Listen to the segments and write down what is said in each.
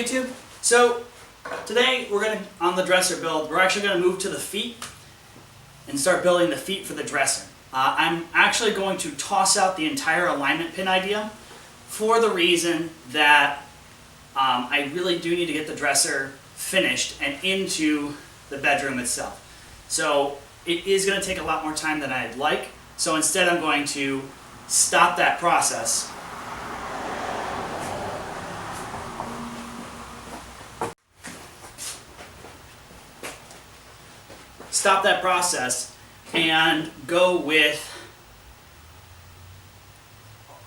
YouTube? So today we're going to, on the dresser build, we're actually going to move to the feet and start building the feet for the dresser. I'm actually going to toss out the entire alignment pin idea for the reason that I really do need to get the dresser finished and into the bedroom itself. So it is going to take a lot more time than I'd like. So instead I'm going to stop that process. Stop that process and go with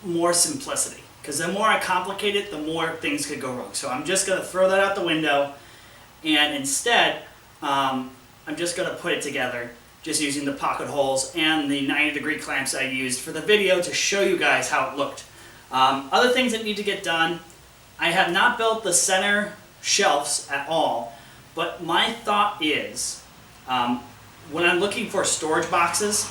more simplicity. Because the more I complicate it, the more things could go wrong. So I'm just going to throw that out the window, and instead I'm just going to put it together just using the pocket holes and the 90-degree clamps I used for the video to show you guys how it looked. Other things that need to get done, I have not built the center shelves at all, but my thought is when I'm looking for storage boxes,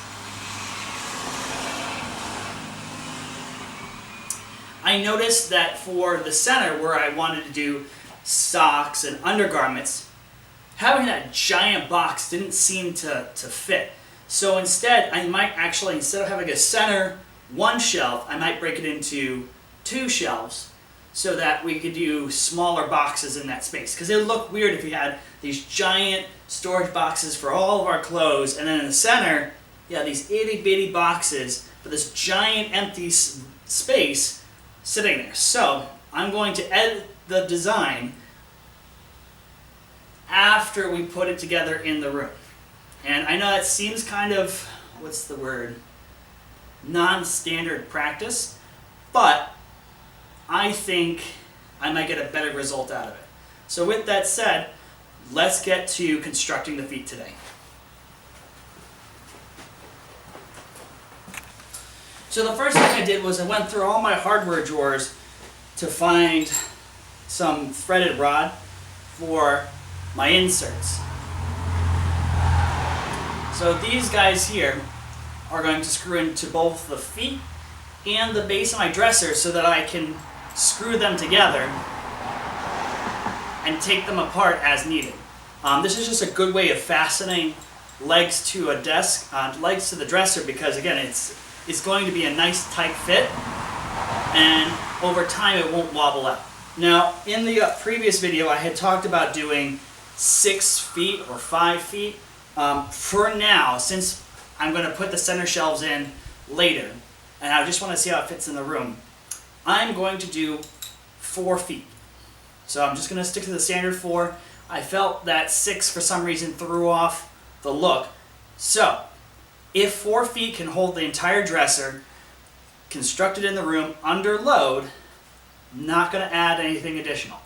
I noticed that for the center where I wanted to do socks and undergarments, having that giant box didn't seem to fit. So instead, I might actually, instead of having a center one shelf, I might break it into two shelves so that we could do smaller boxes in that space. Because it would look weird if you had these giant storage boxes for all of our clothes, and then in the center, you have these itty bitty boxes for this giant empty space sitting there. So I'm going to edit the design after we put it together in the room. And I know that seems kind of, what's the word, non-standard practice, but I think I might get a better result out of it. So with that said, let's get to constructing the feet today. So the first thing I did was I went through all my hardware drawers to find some threaded rod for my inserts. So these guys here are going to screw into both the feet and the base of my dresser so that I can screw them together and take them apart as needed. This is just a good way of fastening legs to a desk, legs to the dresser, because again, it's going to be a nice tight fit, and over time it won't wobble out. Now, in the previous video, I had talked about doing 6 feet or 5 feet. For now, since I'm going to put the center shelves in later, and I just want to see how it fits in the room, I'm going to do 4 feet. So I'm just going to stick to the standard 4. I felt that 6 for some reason threw off the look. So if 4 feet can hold the entire dresser, constructed in the room under load, not going to add anything additional.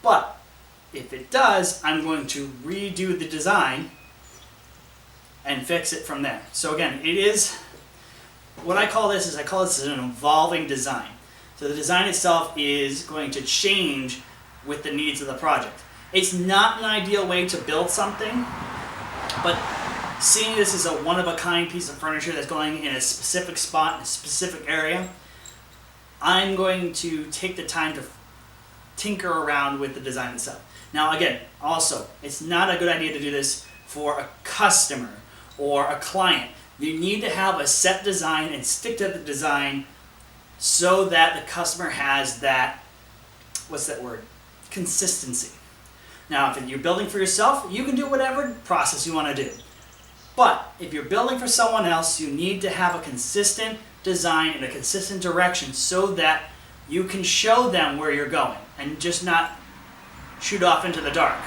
But if it does, I'm going to redo the design and fix it from there. So again, it is, what I call this is, I call this an evolving design. So the design itself is going to change with the needs of the project. It's not an ideal way to build something, but seeing this as a one-of-a-kind piece of furniture that's going in a specific spot, in a specific area, I'm going to take the time to tinker around with the design itself. Now again, also, it's not a good idea to do this for a customer or a client. You need to have a set design and stick to the design so that the customer has that, what's that word? Consistency. Now, if you're building for yourself, you can do whatever process you want to do. But if you're building for someone else, you need to have a consistent design and a consistent direction so that you can show them where you're going and just not shoot off into the dark.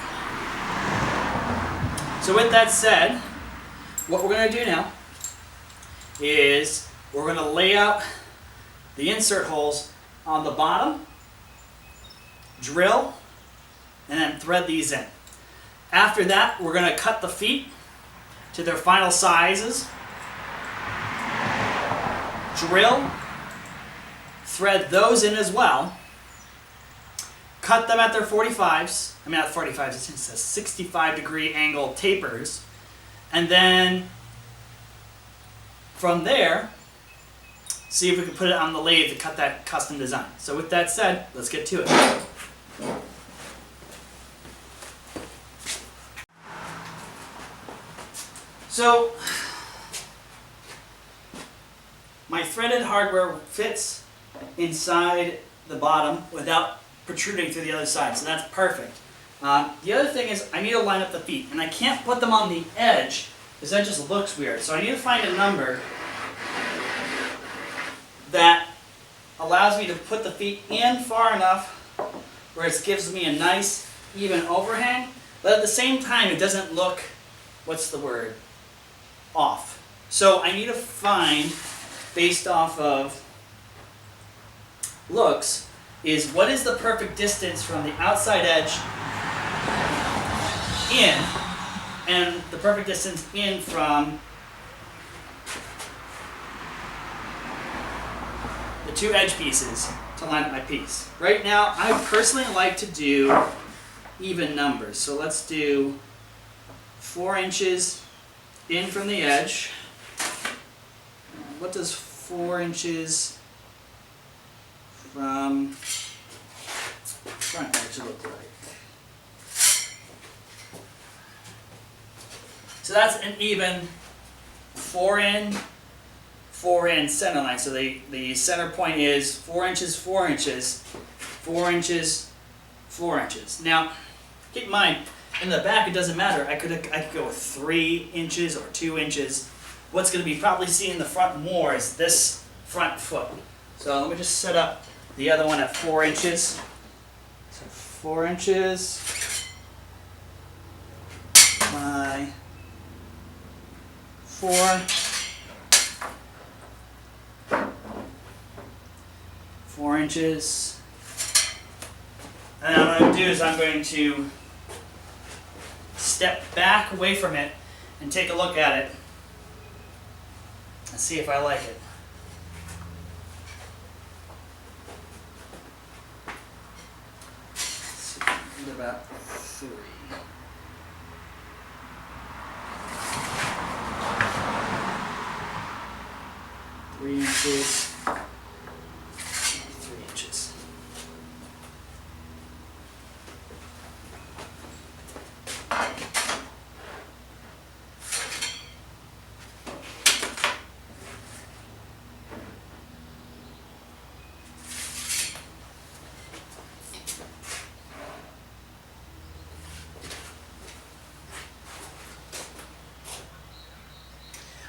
So with that said, what we're going to do now is we're going to lay out the insert holes on the bottom, drill, and then thread these in. After that, we're going to cut the feet to their final sizes, drill, thread those in as well, cut them at their 45s, not 45s, it says 65-degree angle tapers, and then from there, see if we can put it on the lathe to cut that custom design. So with that said, let's get to it. So my threaded hardware fits inside the bottom without protruding through the other side, so that's perfect. The other thing is I need to line up the feet, and I can't put them on the edge because that just looks weird. So I need to find a number that allows me to put the feet in far enough where it gives me a nice even overhang, but at the same time it doesn't look, what's the word, off. So I need to find, based off of looks, is what is the perfect distance from the outside edge in and the perfect distance in from the two edge pieces to line up my piece. Right now, I personally like to do even numbers. So let's do 4 inches in from the edge. What does 4 inches from front edge look like? So that's an even 4 in, 4 in center line. So the center point is 4 inches, 4 inches, 4 inches, 4 inches. Now, keep in mind, in the back it doesn't matter. I could go with 3 inches or 2 inches. What's going to be probably seen in the front more is this front foot. So let me just set up the other one at 4 inches. So 4 inches by 4. 4 inches. And what I'm going to do is I'm going to step back away from it and take a look at it and see if I like it. Let's see, what about 3? Three inches. 3 inches.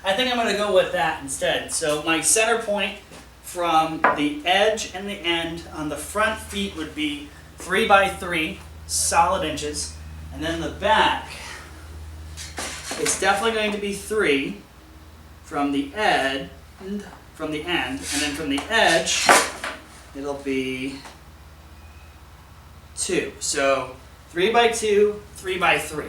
I think I'm going to go with that instead. So my center point from the edge and the end on the front feet would be 3 by 3 solid inches, and then the back, it's definitely going to be 3 from the end, and then from the edge, it'll be 2. So 3 by 2, 3 by 3.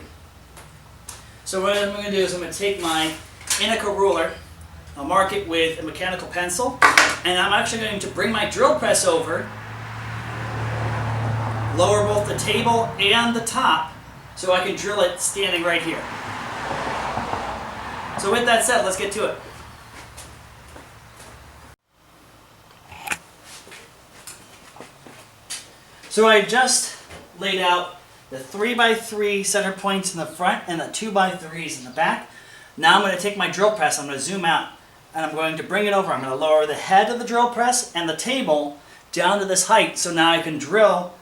So what I'm going to do is I'm going to take my Inica ruler, I'll mark it with a mechanical pencil, and I'm actually going to bring my drill press over, lower both the table and the top, so I can drill it standing right here. So with that said, let's get to it. So I just laid out the 3 by 3 center points in the front and the 2 by 3s in the back. Now I'm going to take my drill press, I'm going to zoom out, and I'm going to bring it over. I'm going to lower the head of the drill press and the table down to this height, so now I can drill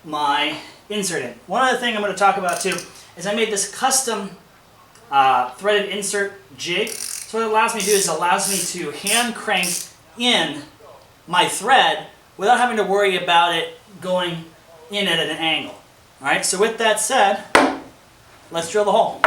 my insert in. One other thing I'm going to talk about too is I made this custom threaded insert jig. So what it allows me to do is it allows me to hand crank in my thread without having to worry about it going in at an angle. Alright, so with that said, let's drill the hole.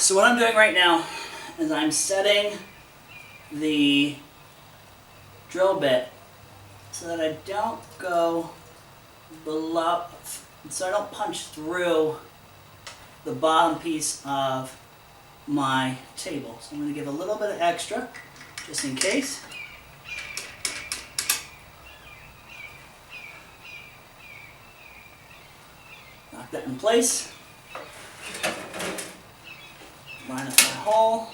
So what I'm doing right now is I'm setting the drill bit so that I don't go below, so I don't punch through the bottom piece of my table. So I'm going to give a little bit of extra just in case. Knock that in place. Line up my hole.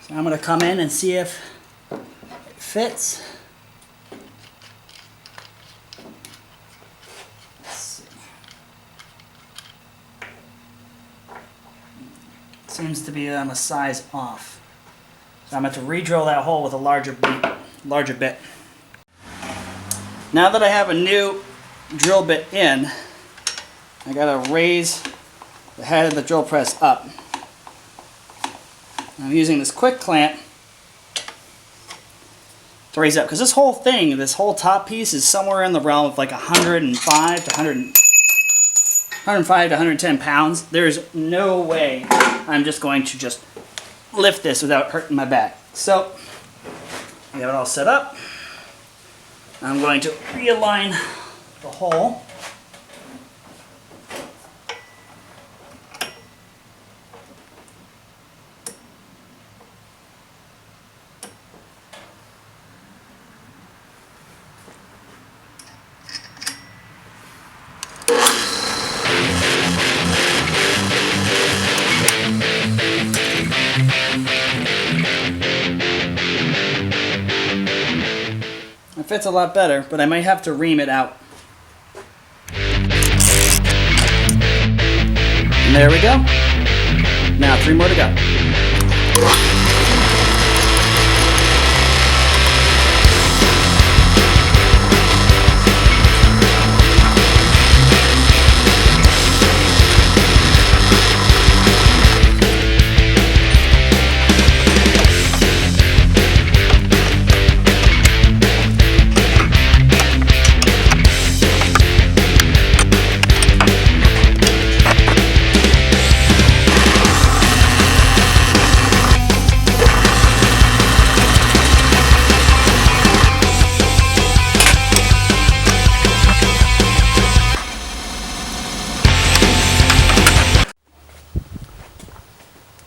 So I'm going to come in and see if it fits. Let's see. Seems to be on a size off. So I'm going to re-drill that hole with a larger bit. Now that I have a new drill bit in, I got to raise the head of the drill press up. I'm using this quick clamp to raise it up, because this whole thing, this whole top piece is somewhere in the realm of like 105 to 110 pounds. There's no way I'm just going to just lift this without hurting my back. So I have it all set up. I'm going to realign the hole. It fits a lot better, but I might have to ream it out. And there we go. Now 3 more to go.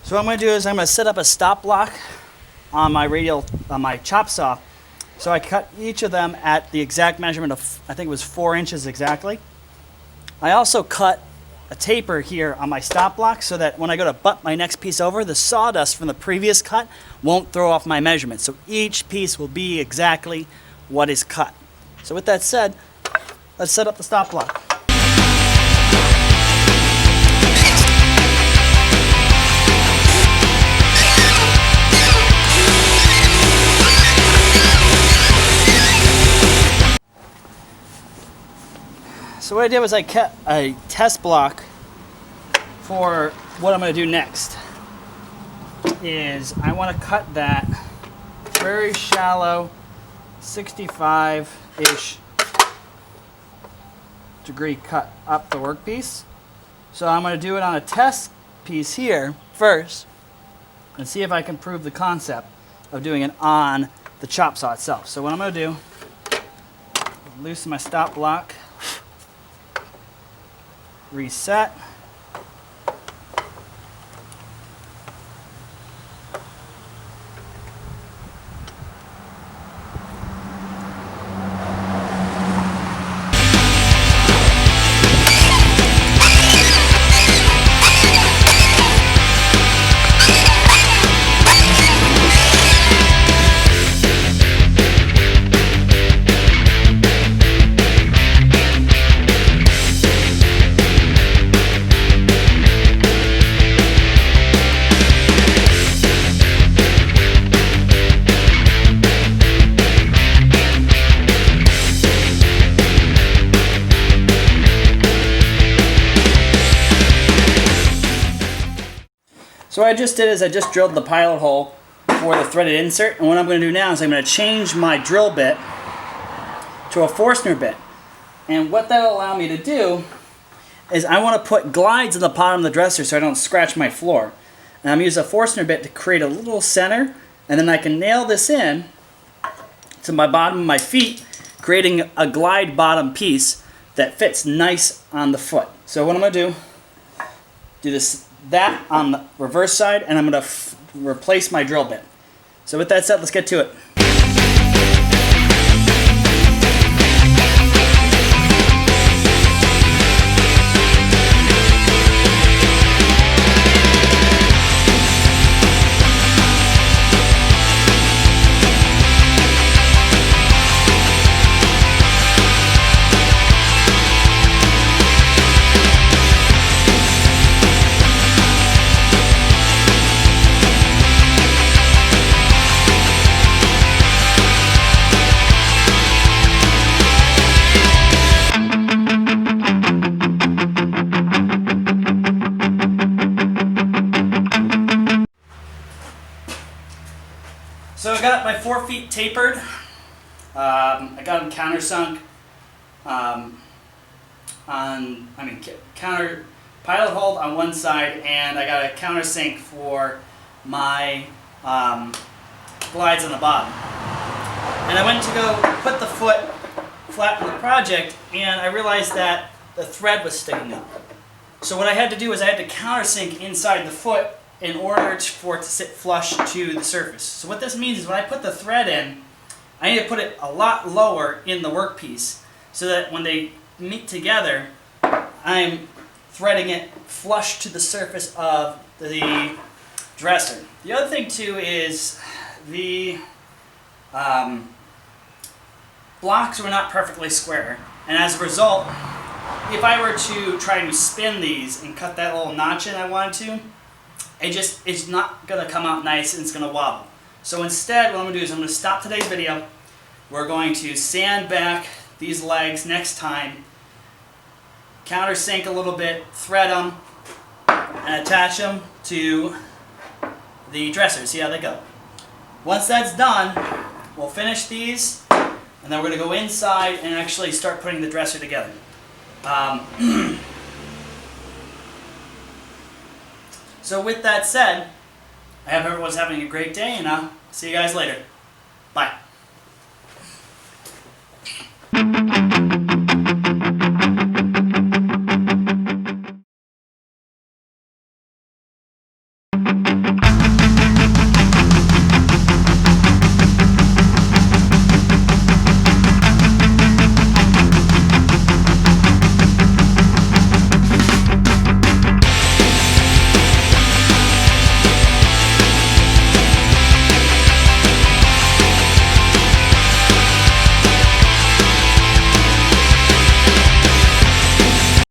So what I'm going to do is I'm going to set up a stop block on my chop saw. So I cut each of them at the exact measurement of, I think it was 4 inches exactly. I also cut a taper here on my stop block so that when I go to butt my next piece over, the sawdust from the previous cut won't throw off my measurement. So each piece will be exactly what is cut. So with that said, let's set up the stop block. So what I did was I cut a test block for what I'm going to do next. Is I want to cut that very shallow 65-ish degree cut up the workpiece. So I'm going to do it on a test piece here first and see if I can prove the concept of doing it on the chop saw itself. So what I'm going to do, loosen my stop block, reset. So what I just did is I just drilled the pilot hole for the threaded insert, and what I'm going to do now is I'm going to change my drill bit to a Forstner bit. And what that'll allow me to do is I want to put glides in the bottom of the dresser so I don't scratch my floor. And I'm using a Forstner bit to create a little center, and then I can nail this in to my bottom of my feet, creating a glide bottom piece that fits nice on the foot. So what I'm going to do that on the reverse side, and I'm going to replace my drill bit. So with that said, let's get to it. So I got my 4 feet tapered. I got them countersunk counter pilot hold on one side, and I got a countersink for my glides on the bottom. And I went to go put the foot flat on the project, and I realized that the thread was sticking up. So what I had to do is I had to countersink inside the foot in order for it to sit flush to the surface. So what this means is when I put the thread in, I need to put it a lot lower in the workpiece so that when they meet together, I'm threading it flush to the surface of the dresser. The other thing too is the blocks were not perfectly square, and as a result, if I were to try to spin these and cut that little notch in I wanted to, it's not going to come out nice, and it's going to wobble. So instead, what I'm going to do is I'm going to stop today's video. We're going to sand back these legs next time, countersink a little bit, thread them, and attach them to the dresser. See how they go. Once that's done, we'll finish these, and then we're going to go inside and actually start putting the dresser together. So with that said, I hope everyone's having a great day, and I'll see you guys later. Bye.